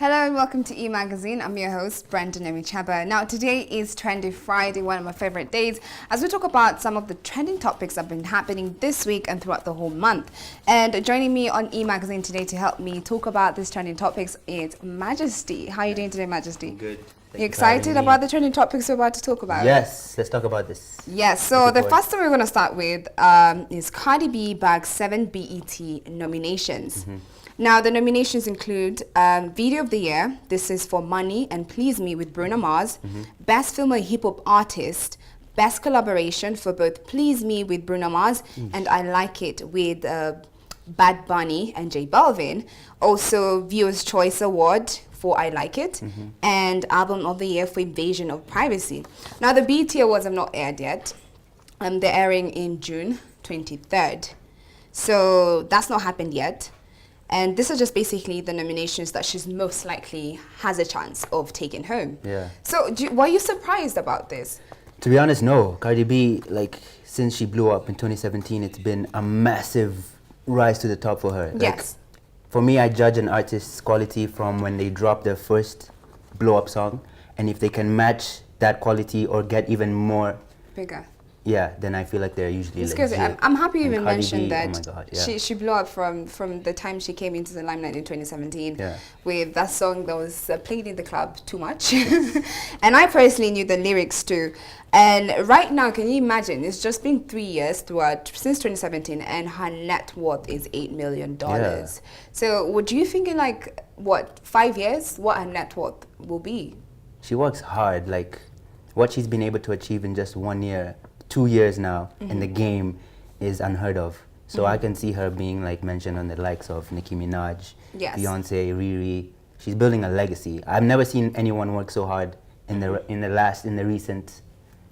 Hello and welcome to E-Magazine. I'm your host, Brandon Emichaba. Now, today is Trendy Friday, one of my favorite days, as we talk about some of the trending topics that have been happening this week and throughout the whole month. And joining me on E-Magazine today to help me talk about these trending topics is Majessty. How are you doing today, Majessty? Good. You excited about the trending topics we're about to talk about? Yes, let's talk about this. Yes, so the first thing we're going to start with is Cardi B bags 7 BET nominations. Now, the nominations include Video of the Year. This is for Money and Please Me with Bruno Mars. Best Female Hip Hop Artist. Best Collaboration for both Please Me with Bruno Mars and I Like It with Bad Bunny and J Balvin. Also, Viewer's Choice Award for I Like It. And Album of the Year for Invasion of Privacy. Now, the BET Awards have not aired yet. They're airing in June 23rd. So that's not happened yet. And this is just basically the nominations that she's most likely has a chance of taking home. Yeah. So were you surprised about this? To be honest, no. Cardi B, since she blew up in 2017, it's been a massive rise to the top for her. Yes. For me, I judge an artist's quality from when they drop their first blow-up song. And if they can match that quality or get even more Bigger. Yeah, then I feel like they're usually Excuse me, legit. I'm happy you even Cardi mentioned B, that oh my God, yeah. she blew up from the time she came into the limelight in 2017 Yeah. with that song that was played in the club too much. And I personally knew the lyrics too. And right now, can you imagine, it's just been 3 years since 2017 and her net worth is $8 million. Yeah. So would you think in 5 years, what her net worth will be? She works hard. What she's been able to achieve in just 1 year, 2 years now in the game is unheard of. So I can see her being mentioned on the likes of Nicki Minaj, Yes. Beyonce, Riri. She's building a legacy. I've never seen anyone work so hard in the recent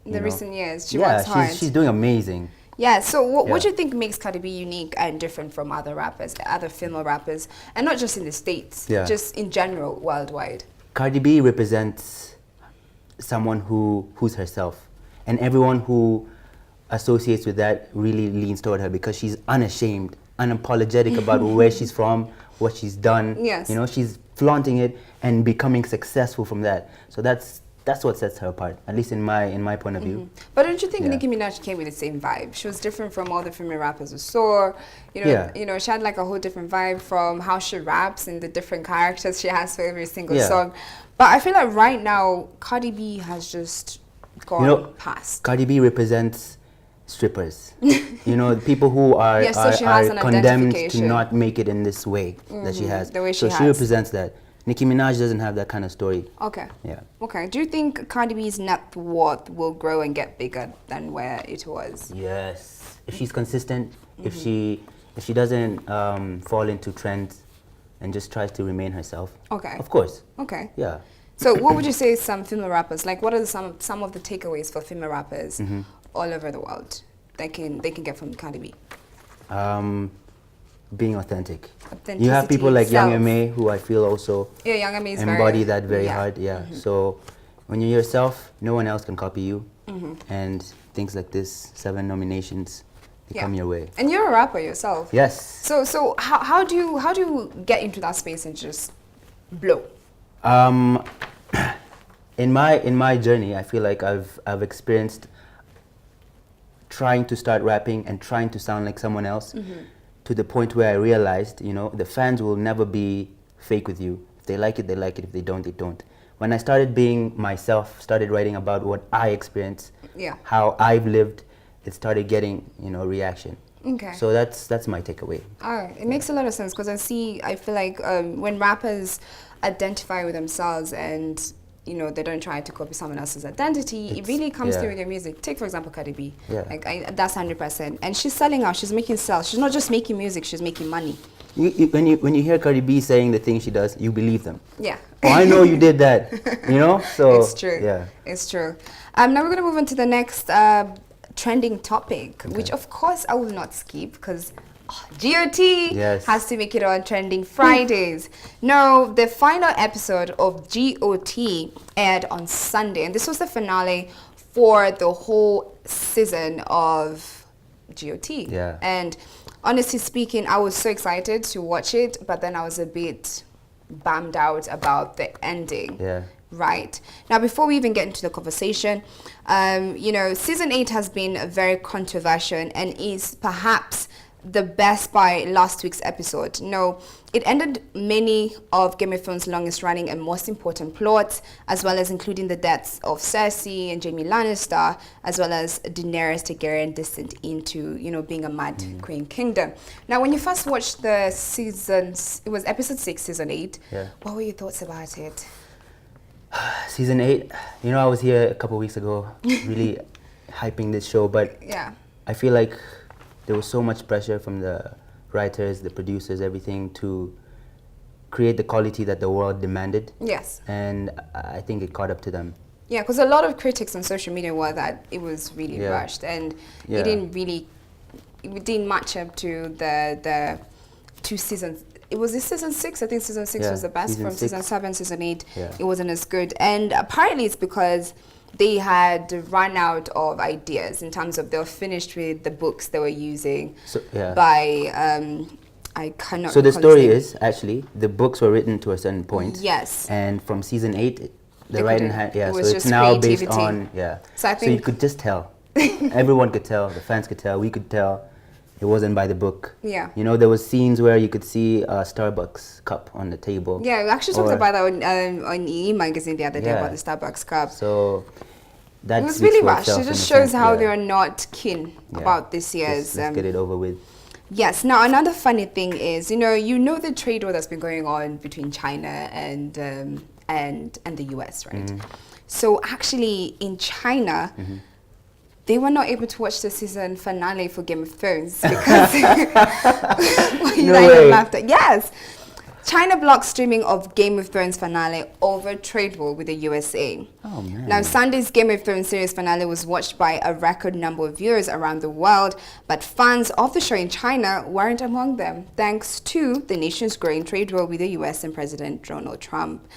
Recent years. She works hard. She's doing amazing. Yeah, so what do you think makes Cardi B unique and different from other rappers, other female rappers, and not just in the States, just in general, worldwide? Cardi B represents someone who's herself. And everyone who associates with that really leans toward her because she's unashamed, unapologetic about where she's from, what she's done. Yes. She's flaunting it and becoming successful from that. So that's what sets her apart, at least in my point of view. But don't you think Nicki Minaj came with the same vibe? She was different from all the female rappers we saw. She had a whole different vibe from how she raps and the different characters she has for every single song. But I feel like right now, Cardi B has just gone past. Cardi B represents strippers. People who are condemned to not make it in this way that she has. The way she represents that. Nicki Minaj doesn't have that kind of story. Okay. Yeah. Okay. Do you think Cardi B's net worth will grow and get bigger than where it was? Yes. If she's consistent, if she doesn't fall into trends and just tries to remain herself. Okay. Of course. Okay. Yeah. So what would you say some female rappers, what are some of the takeaways for female rappers all over the world they can get from Cardi B? Being authentic. You have people like Young M.A. who I feel also Young M.A. embody that very hard. Yeah. So when you're yourself, no one else can copy you. And things like this, 7 nominations, they come your way. And you're a rapper yourself. Yes. So how do you get into that space and just blow? In my journey, I feel like I've experienced trying to start rapping and trying to sound like someone else to the point where I realized, the fans will never be fake with you. If they like it, they like it. If they don't, they don't. When I started being myself, started writing about what I experienced, how I've lived, it started getting, reaction. Okay. So that's my takeaway. All right. It makes a lot of sense because I feel like when rappers identify with themselves and they don't try to copy someone else's identity, it really comes through with your music. Take, for example, Cardi B. Yeah. That's 100%. And she's selling out. She's making sales. She's not just making music. She's making money. When you hear Cardi B saying the things she does, you believe them. Yeah. Oh, I know you did that. So it's true. Yeah. It's true. Now we're going to move on to the next trending topic, which of course I will not skip because GOT has to make it on Trending Fridays. No, the final episode of GOT aired on Sunday, and this was the finale for the whole season of GOT. Yeah. And honestly speaking, I was so excited to watch it, but then I was a bit bummed out about the ending. Yeah. Right. Now, before we even get into the conversation, you know, season 8 has been very controversial and is perhaps the best by last week's episode. No, it ended many of Game of Thrones' longest running and most important plots, as well as including the deaths of Cersei and Jaime Lannister, as well as Daenerys Targaryen descent into, you know, being a Mad Queen Kingdom. Now, when you first watched the seasons, it was episode 6, season 8. Yeah. What were your thoughts about it? Season 8, you know, I was here a couple of weeks ago, really hyping this show, but Yeah. I feel like there was so much pressure from the writers, the producers, everything to create the quality that the world demanded. Yes. And I think it caught up to them. Yeah, because a lot of critics on social media were that it was really Yeah. rushed and Yeah. it didn't match up to the 2 seasons. It was this season 6. I think season 6 Yeah, was the best. season From 6. season 7, season 8, Yeah. it wasn't as good. And apparently it's because they had run out of ideas in terms of they were finished with the books they were using So, yeah. by I cannot. So the recall story his name. is actually the books were written to a certain point. Yes. And from season 8, They the writing couldn't- had, yeah. it So was it's just now based creativity. on, yeah. So I you think- could just tell. Everyone could tell. The fans could tell. We could tell. It wasn't by the book. Yeah. You know, there was scenes where you could see a Starbucks cup on the table. Yeah, we actually talked Or- about that on EE magazine the other day Yeah. about the Starbucks cup. So that It was speaks really for rushed. itself It in just a shows sense, how yeah. they are not keen Yeah. about this year's. Let's get it over with. Yes. Now, another funny thing is, you know the trade war that's been going on between China and the US, right? Mm-hmm. So actually, in China. They were not able to watch the season finale for Game of Thrones because No way. Yes, China blocked streaming of Game of Thrones finale over trade war with the USA. Oh man. Now, Sunday's Game of Thrones series finale was watched by a record number of viewers around the world, but fans of the show in China weren't among them, thanks to the nation's growing trade war with the US and President Donald Trump.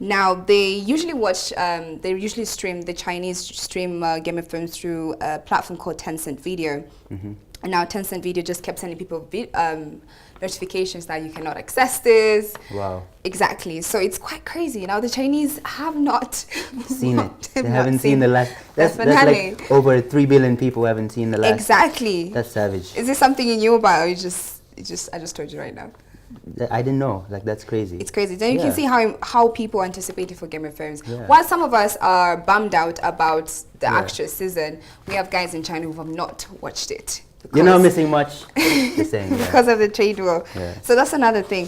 Now, they usually stream, the Chinese stream Game of Thrones through a platform called Tencent Video. And now Tencent Video just kept sending people notifications that you cannot access this. Wow. Exactly. So it's quite crazy. Now the Chinese have not Seen it. They not haven't seen the last. That's finale. like over 3 billion people haven't seen the last. Exactly. That's savage. Is this something you knew about, or I just told you right now? I didn't know. Like that's crazy. It's crazy. Then you Yeah. can see how people anticipated for Game of Thrones. Yeah. While some of us are bummed out about the Yeah. actual season, we have guys in China who have not watched it. You're not because- missing much. Just saying. Yeah. because of the trade war. Yeah. So that's another thing.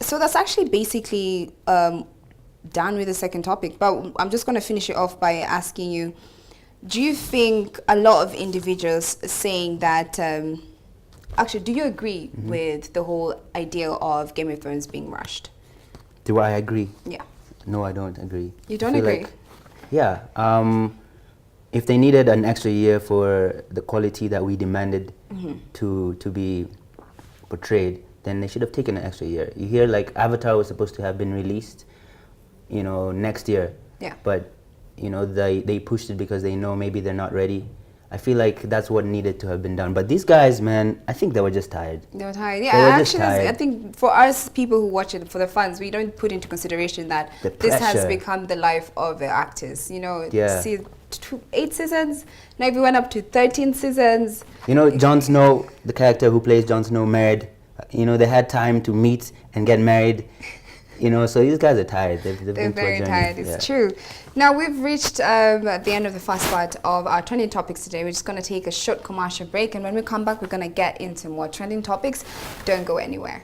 So that's actually basically done with the second topic. But I'm just going to finish it off by asking you, do you think a lot of individuals saying that, actually, do you agree with the whole idea of Game of Thrones being rushed? Do I agree? Yeah. No, I don't agree. You don't I feel agree? like- yeah. If they needed an extra year for the quality that we demanded to be portrayed, then they should have taken an extra year. You hear like Avatar was supposed to have been released, you know, next year. Yeah. But, you know, they pushed it because they know maybe they're not ready. I feel like that's what needed to have been done. But these guys, man, I think they were just tired. They were tired. They Yeah, were just actually, I tired. think for us people who watch it, for the fans, we don't put into consideration that The this has pressure. become the life of the actors. You know, Yeah. see, 8 seasons. Now we went up to 13 seasons. You know, Jon Snow, the character who plays Jon Snow, married. You know, they had time to meet and get married. You know, so these guys are tired. They've They're been through a very journey. tired. It's Yeah. true. Now we've reached the end of the first part of our trending topics today. We're just going to take a short commercial break, and when we come back, we're going to get into more trending topics. Don't go anywhere.